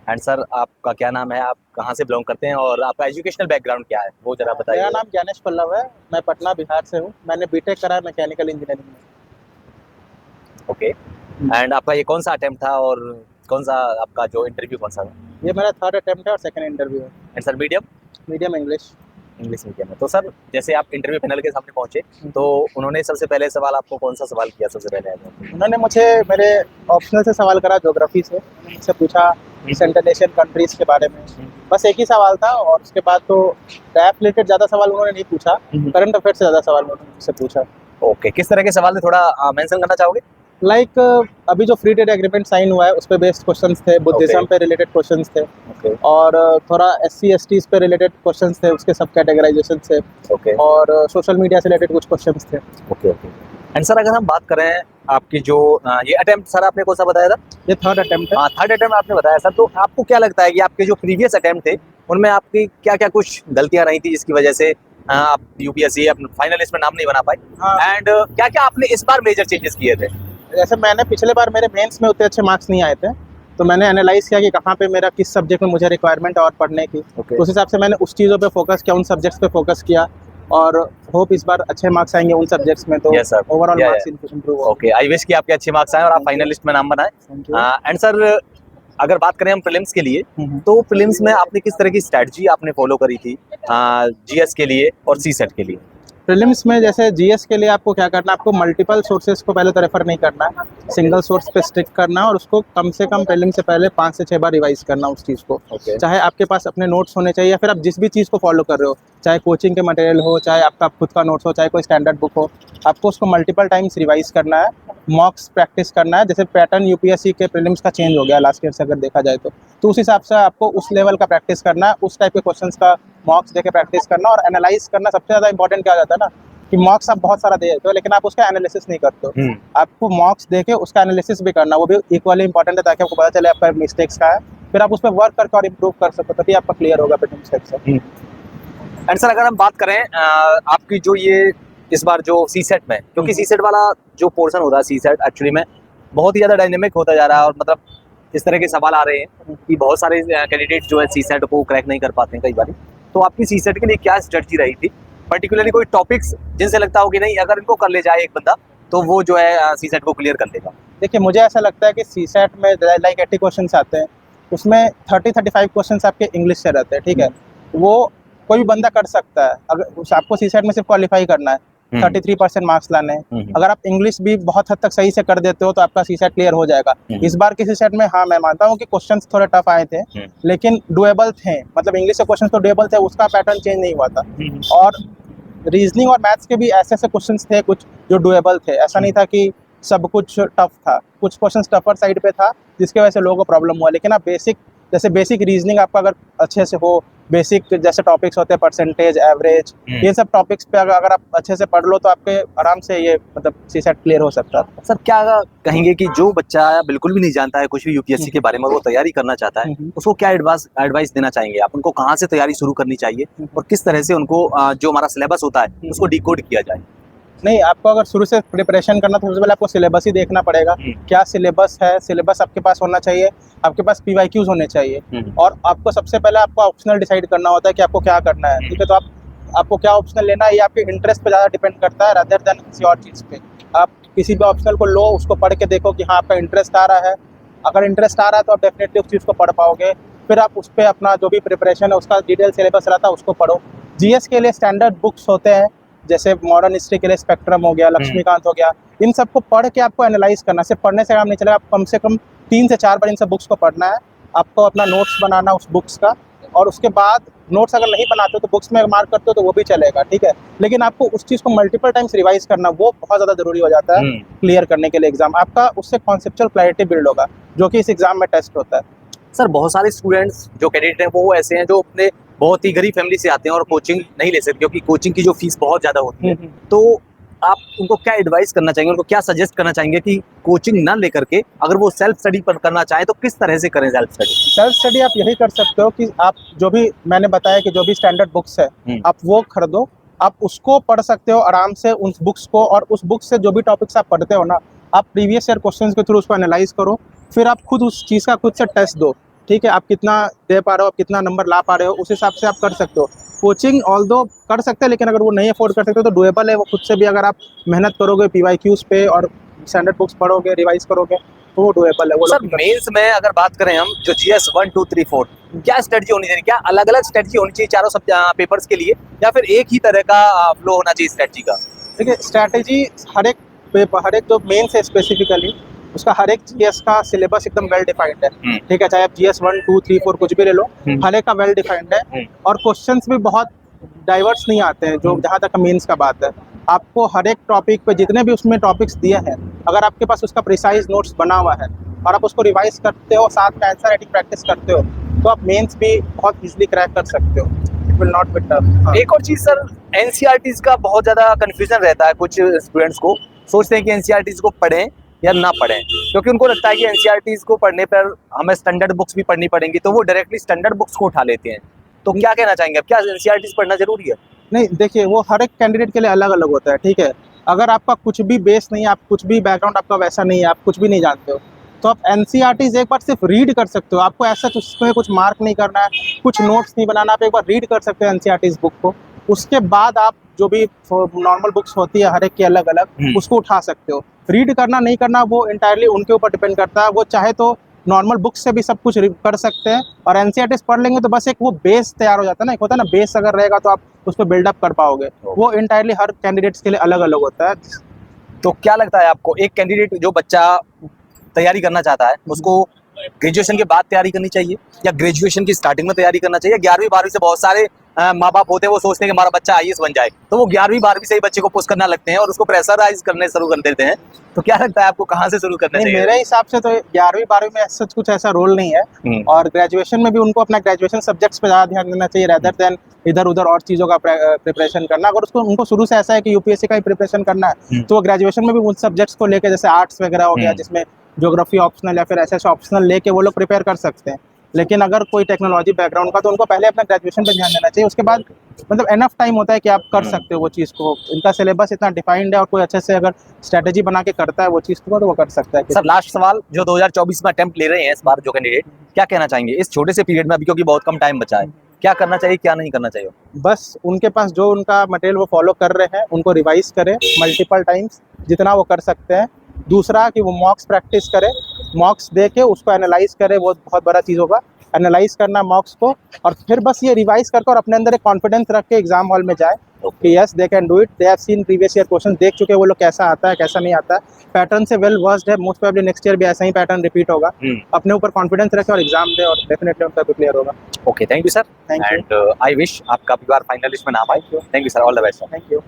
And sir आपका क्या नाम है, आप कहाँ से बिलोंग करते हैं और आपका एजुकेशनल बैकग्राउंड क्या है वो जरा मेरा बताइए। नाम ज्ञानेश पल्लव है। मैं पटना बिहार से हूँ। मैंने बीटेक करा है मैकेनिकल इंजीनियरिंग ओके। में। एंड आपका ये कौन सा अटेम्प्ट था और कौन सा आपका जो इंटरव्यू कौन सा था? ये मेरा थर्ड अटेम्प्ट है और सेकंड इंटरव्यू है। And sir medium? Medium English. English medium में। तो सर जैसे आप इंटरव्यू पैनल के सामने पहुंचे तो उन्होंने सबसे पहले सवाल आपको कौन सा सवाल किया सबसे पहले? उन्होंने मुझे मेरे ऑप्शनल से सवाल करा, ज्योग्राफी से। उन्होंने मुझसे पूछा सेंट्रल एशियन कंट्रीज के बारे में। बस एक ही सवाल था और उसके बाद तो रैप रिलेटेड ज़्यादा सवाल उन्होंने नहीं पूछा। करंट अफेयर से ज़्यादा सवाल उन्होंने मुझसे पूछा। ओके, किस तरह के सवाल थे थोड़ा मेंशन करना चाहोगे? लाइक अभी जो फ्री ट्रेड एग्रीमेंट साइन हुआ है उस पे बेस्ड क्वेश्चंस थे, बुद्धिज्म पे रिलेटेड क्वेश्चंस थे ओके और थोड़ा एससी एसटीज पे रिलेटेड क्वेश्चंस थे, उसके सब कैटेगराइजेशन थे ओके और सोशल मीडिया से रिलेटेड कुछ क्वेश्चंस थे। Okay okay. एंड सर अगर हम बात करें आपकी जो ये अटेम्प्ट सर आपने कौन सा बताया था? ये थर्ड अटेम्प्ट है। हाँ, थर्ड अटेम्प्ट आपने बताया सर। तो आपको क्या लगता है कि आपके जो प्रीवियस अटेम्प्ट थे उनमें आपकी क्या क्या कुछ गलतियां रही थी जिसकी वजह से आप यूपीएससी फाइनल लिस्ट में नाम नहीं बना पाए? हाँ, एंड क्या क्या आपने इस बार मेजर चेंजेस किए थे? जैसे मैंने पिछले बार मेरे मेंस में उतने अच्छे मार्क्स नहीं आए थे, तो मैंने एनालाइज किया कि कहाँ पे मेरा किस सब्जेक्ट में मुझे रिक्वायरमेंट और पढ़ने की। Okay. तो उस हिसाब से मैंने उस चीज़ों पे फोकस किया, उन सब्जेक्ट्स पे फोकस किया और होप इस बार अच्छे मार्क्स आएंगे उन सब्जेक्ट्स में, तो Yes, sir. Overall Yeah, marks improve होंगे। ओके, आई विश कि आपके अच्छे मार्क्स आए और आप Thank you. फाइनल लिस्ट में नाम बनाएं। Thank you. एंड सर अगर बात करें हम प्रीलिम्स के लिए तो प्रीलिम्स में आपने किस तरह की स्ट्रेटजी आपने फॉलो करी थी जीएस के लिए और सी सेट के लिए? प्रीलिम्स में जैसे जीएस के लिए आपको क्या करना है, आपको मल्टीपल सोर्सेज को पहले तो रेफर नहीं करना है, सिंगल सोर्स पे स्टिक करना है और उसको कम से कम प्रीलिम्स से पहले 5 से 6 बार रिवाइज करना उस चीज़ को। Okay. चाहे आपके पास अपने नोट्स होने चाहिए या फिर आप जिस भी चीज़ को फॉलो कर रहे हो, चाहे कोचिंग के मटेरियल हो, चाहे आपका खुद का नोट्स हो, चाहे कोई स्टैंडर्ड बुक हो, आपको उसको मल्टीपल टाइम्स रिवाइज करना है, मॉक्स प्रैक्टिस करना है। जैसे पैटर्न यूपीएससी के प्रीलिम्स का चेंज हो गया लास्ट ईयर से अगर देखा जाए तो उस हिसाब से आपको उस लेवल का प्रैक्टिस करना है, उस टाइप के क्वेश्चंस का मॉक्स देके प्रैक्टिस करना और एनालाइज करना। सबसे ज़्यादा इंपॉर्टेंट क्या हो जाता है ना कि मॉक्स आप बहुत सारा दे देते हो लेकिन आप उसका एनालिसिस नहीं करते हो। आपको मॉक्स देके उसका एनालिसिस भी करना, वो भी इक्वली इंपॉर्टेंट है ताकि आपको पता चले आपका मिस्टेक्स का है, फिर आप उस पर वर्क करके और इम्प्रूव कर सको, तभी आपका क्लियर होगा फिर मिस्टेक्स से। एंड सर अगर हम बात करें आपकी जो ये इस बार जो सी सेट में, क्योंकि सी सेट वाला जो पोर्शन होता है सी सेट एक्चुअली में बहुत ही ज़्यादा डायनेमिक होता जा रहा है और मतलब इस तरह के सवाल आ रहे हैं कि बहुत सारे कैंडिडेट जो है सी सेट को क्रैक नहीं कर पाते हैं कई बार। तो आपकी सी सेट के लिए क्या स्ट्रेटजी रही थी? पर्टिकुलरली कोई टॉपिक्स जिनसे लगता हो कि नहीं अगर इनको कर ले जाए एक बंदा तो वो जो है सी सेट को क्लियर कर लेगा? देखिए, मुझे ऐसा लगता है कि सी सेट में लाइक 80 क्वेश्चन आते हैं, उसमें 30-35 क्वेश्चन आपके इंग्लिश से रहते हैं, ठीक है। वो कोई भी बंदा कर सकता है, अगर आपको सी सेट में सिर्फ क्वालिफाई करना है, 33% मार्क्स लाने हैं। अगर आप इंग्लिश भी बहुत हद तक सही से कर देते हो तो आपका सी सेट क्लियर हो जाएगा। इस बार के सी सेट में हाँ मैं मानता हूँ कि क्वेश्चंस थोड़े टफ आए थे लेकिन डुएबल थे, मतलब इंग्लिश के क्वेश्चन तो डुएबल थे, उसका पैटर्न चेंज नहीं हुआ था। और रीजनिंग और मैथ्स के भी ऐसे ऐसे क्वेश्चंस थे कुछ जो डुएबल थे, ऐसा नहीं था कि सब कुछ टफ था, कुछ क्वेश्चंस टफर साइड पे था जिसकी वजह से लोगों को प्रॉब्लम हुआ। लेकिन आप बेसिक रीजनिंग आपका अगर अच्छे से हो, बेसिक जैसे टॉपिक्स होते हैं परसेंटेज, एवरेज, ये सब टॉपिक्स पे अगर आप अच्छे से पढ़ लो तो आपके आराम से ये मतलब सी सेट क्लियर हो सकता है। सर क्या कहेंगे कि जो बच्चा बिल्कुल भी नहीं जानता है कुछ भी यूपीएससी के बारे में, वो तैयारी करना चाहता है, उसको क्या एडवाइस देना चाहेंगे आप? उनको कहाँ से तैयारी शुरू करनी चाहिए और किस तरह से उनको जो हमारा सिलेबस होता है उसको डिकोड किया जाए? नहीं, आपको अगर शुरू से प्रिपरेशन करना तो सबसे पहले आपको सिलेबस ही देखना पड़ेगा। क्या सिलेबस है, सिलेबस आपके पास होना चाहिए, आपके पास पीवाईक्यूज होने चाहिए और आपको सबसे पहले आपको ऑप्शनल डिसाइड करना होता है कि आपको क्या करना है, ठीक है। तो आपको क्या ऑप्शनल लेना है ये आपके इंटरेस्ट पे ज़्यादा डिपेंड करता है रादर देन किसी और चीज़ पे। आप किसी भी ऑप्शनल को लो, उसको पढ़ के देखो कि हाँ आपका इंटरेस्ट आ रहा है। अगर इंटरेस्ट आ रहा है तो आप डेफिनेटली उस चीज़ को पढ़ पाओगे, फिर आप उस पर अपना जो भी प्रिपरेशन है उसका डिटेल सिलेबस रहता है उसको पढ़ो। जीएस के लिए स्टैंडर्ड बुक्स होते हैं, जैसे मॉडर्न हिस्ट्री के लिए स्पेक्ट्रम हो गया, लक्ष्मीकांत हो गया, इन सबको पढ़ के आपको एनालाइज करना। सिर्फ पढ़ने से काम नहीं चलेगा, आप कम से कम 3 से 4 बार इन सब बुक्स को पढ़ना है। आपको अपना नोट्स बनाना उस बुक्स का और उसके बाद नोट्स अगर नहीं बनाते हो तो बुक्स में मार्क करते हो तो वो भी चलेगा, ठीक है। लेकिन आपको उस चीज़ को मल्टीपल टाइम्स रिवाइज करना वो बहुत ज़्यादा जरूरी हो जाता है क्लियर करने के लिए एग्जाम। आपका उससे कॉन्सेप्चुअल क्लैरिटी बिल्ड होगा जो कि इस एग्जाम में टेस्ट होता है। सर बहुत सारे स्टूडेंट्स जो कैंडिडेट हैं वो ऐसे हैं जो अपने बहुत ही गरीब फैमिली से आते हैं और कोचिंग नहीं ले सकते क्योंकि कोचिंग की जो फीस बहुत ज़्यादा होती है। तो आप उनको क्या एडवाइस करना चाहेंगे, उनको क्या सजेस्ट करना चाहेंगे कि कोचिंग ना लेकर के अगर वो सेल्फ स्टडी पर करना चाहे तो किस तरह से करें सेल्फ स्टडी आप यही कर सकते हो कि आप जो भी मैंने बताया कि जो भी स्टैंडर्ड बुक्स है आप वो खरीदो, आप उसको पढ़ सकते हो आराम से उन बुक्स को, और उस बुक से जो भी टॉपिक्स आप पढ़ते हो ना, आप प्रीवियस ईयर क्वेश्चंस के थ्रू उसको एनालाइज करो, फिर आप खुद उस चीज़ का खुद से टेस्ट दो। ठीक है, आप कितना दे पा रहे हो, आप कितना नंबर ला पा रहे हो, उस हिसाब से आप कर सकते हो। कोचिंग ऑल्दो कर सकते हैं, लेकिन अगर वो नहीं अफोर्ड कर सकते तो डुएबल है वो। खुद से भी अगर आप मेहनत करोगे PYQs पे और स्टैंडर्ड बुक्स पढ़ोगे, रिवाइज करोगे, तो वो डुएबल है। वो सर मेंस में अगर बात करें हम, जो GS 1 2 3 4, क्या स्ट्रेटजी होनी चाहिए? क्या अलग अलग स्ट्रेटजी होनी चाहिए चारों सब पेपर्स के लिए, या फिर एक ही तरह का फ्लो होना चाहिए स्ट्रेटजी का? देखिए, स्ट्रैटेजी हर एक पेपर, हर एक जो मेंस है स्पेसिफिकली, उसका हर एक GS का सिलेबस एकदम वेल डिफाइंड है। ठीक है, चाहे आप GS 1 2 3 4 कुछ भी ले लो, हर एक का वेल डिफाइंड है। और क्वेश्चंस भी बहुत डाइवर्स नहीं आते हैं, जो जहाँ तक मेंस का बात है। आपको हर एक टॉपिक पे जितने भी उसमें टॉपिक्स दिए हैं, अगर आपके पास उसका प्रिसाइज नोट्स बना हुआ है और आप उसको रिवाइज करते हो, साथ में आंसर राइटिंग प्रैक्टिस करते हो, तो आप मेंस भी बहुत इजीली क्रैक कर सकते हो। It will not be tough. एक और चीज सर, NCERTs का बहुत ज्यादा कंफ्यूजन रहता है कुछ स्टूडेंट्स को। सोचते हैं कि NCERTs को पढ़ें या ना पढ़ें, क्योंकि उनको लगता है कि NCERTs को पढ़ने पर हमें स्टैंडर्ड बुक्स भी पढ़नी पड़ेंगी, तो वो डायरेक्टली स्टैंडर्ड बुक्स को उठा लेते हैं। तो क्या कहना चाहेंगे, अब क्या NCERTs पढ़ना जरूरी है? नहीं, देखिए, वो हर एक कैंडिडेट के लिए अलग अलग होता है। ठीक है, अगर आपका कुछ भी बेस नहीं है, आप कुछ भी बैकग्राउंड आपका वैसा नहीं है, आप कुछ भी नहीं जानते हो, तो आप NCERTs एक बार सिर्फ रीड कर सकते हो। आपको ऐसा उसमें कुछ मार्क नहीं करना है, कुछ नोट्स नहीं बनाना, आप एक बार रीड कर सकते हो NCERTs बुक को। उसके बाद आप जो भी नॉर्मल बुक्स होती है हर एक की अलग अलग, उसको उठा सकते हो। रीड करना नहीं करना वो इंटायरली उनके ऊपर डिपेंड करता है। वो चाहे तो नॉर्मल बुक से भी सब कुछ कर सकते हैं, और NCERTs पढ़ लेंगे तो बस एक वो बेस तैयार हो जाता है ना। एक होता है ना, बेस अगर रहेगा तो आप उस पर बिल्डअप कर पाओगे। वो इंटायरली हर कैंडिडेट्स के लिए अलग अलग होता है। तो क्या लगता है आपको, एक कैंडिडेट जो बच्चा तैयारी करना चाहता है, उसको ग्रेजुएशन के बाद तैयारी करनी चाहिए या ग्रेजुएशन की स्टार्टिंग में तैयारी करना चाहिए? 11वीं 12वीं से बहुत सारे माँ बाप होते हैं, वो सोचते हैं कि हमारा बच्चा IAS बन जाए, तो वो 11वीं 12वीं से ही बच्चे को पुश करना लगते हैं और उसको प्रेशराइज करने शुरू कर देते हैं। तो क्या लगता है आपको, कहाँ से शुरू करना चाहिए? मेरे हिसाब से तो 11वीं 12वीं में सच कुछ ऐसा रोल नहीं है, और ग्रेजुएशन में भी उनको अपना ग्रेजुएशन सब्जेक्ट्स पे ज़्यादा ध्यान देना चाहिए, रेदर देन इधर उधर और चीज़ों का प्रिपरेशन करना। अगर उसको उनको शुरू से ऐसा है कि UPSC का ही प्रिपरेशन करना है, तो वो ग्रेजुएशन में भी उन सब्जेक्ट्स को लेकर, जैसे आर्ट्स वगैरह हो गया जिसमें ज्योग्राफी ऑप्शनल या फिर SS ऑप्शनल लेके वो लोग प्रिपेयर कर सकते हैं। लेकिन अगर कोई टेक्नोलॉजी बैकग्राउंड का, तो उनको पहले अपना ग्रेजुएशन पे ध्यान देना चाहिए। उसके बाद मतलब एनफ टाइम होता है कि आप कर सकते हो वो चीज़ को। इनका सिलेबस इतना डिफाइंड है, और कोई अच्छे से अगर स्ट्रेटेजी बना के करता है वो चीज़ को, तो वो कर सकता है। सर लास्ट सवाल, जो 2024 में अटेम्प्ट ले रहे हैं इस बार जो कैंडिडेट, क्या कहना चाहेंगे इस छोटे से पीरियड में, अभी क्योंकि बहुत कम टाइम बचा है, क्या करना चाहिए क्या नहीं करना चाहिए? बस उनके पास जो उनका मटेरियल वो फॉलो कर रहे हैं, उनको रिवाइज करें मल्टीपल टाइम्स जितना वो कर सकते हैं। दूसरा कि वो मॉक्स प्रैक्टिस करें, मॉक्स दे के उसको एनालाइज करें, वो बहुत बड़ा चीज़ होगा एनालाइज करना मॉक्स को। और फिर बस ये रिवाइज करके और अपने अंदर एक कॉन्फिडेंस रख के एग्जाम हॉल में जाए कि yes they can do it, they have seen previous year question, देख चुके वो लोग कैसा आता है कैसा नहीं आता है, पैटर्न से वेल वर्स्ड है, मोस्ट प्रोबेबली नेक्स्ट ईयर भी ऐसा ही पैटर्न रिपीट होगा। अपने ऊपर कॉन्फिडेंस रखें और एग्जाम दे, और डेफिनेटली उनका भी क्लियर होगा। Okay, thank you sir, thank you, and I wish आपका अगली बार फाइनलिस्ट में नाम आए। Thank you sir, all the best. Thank you.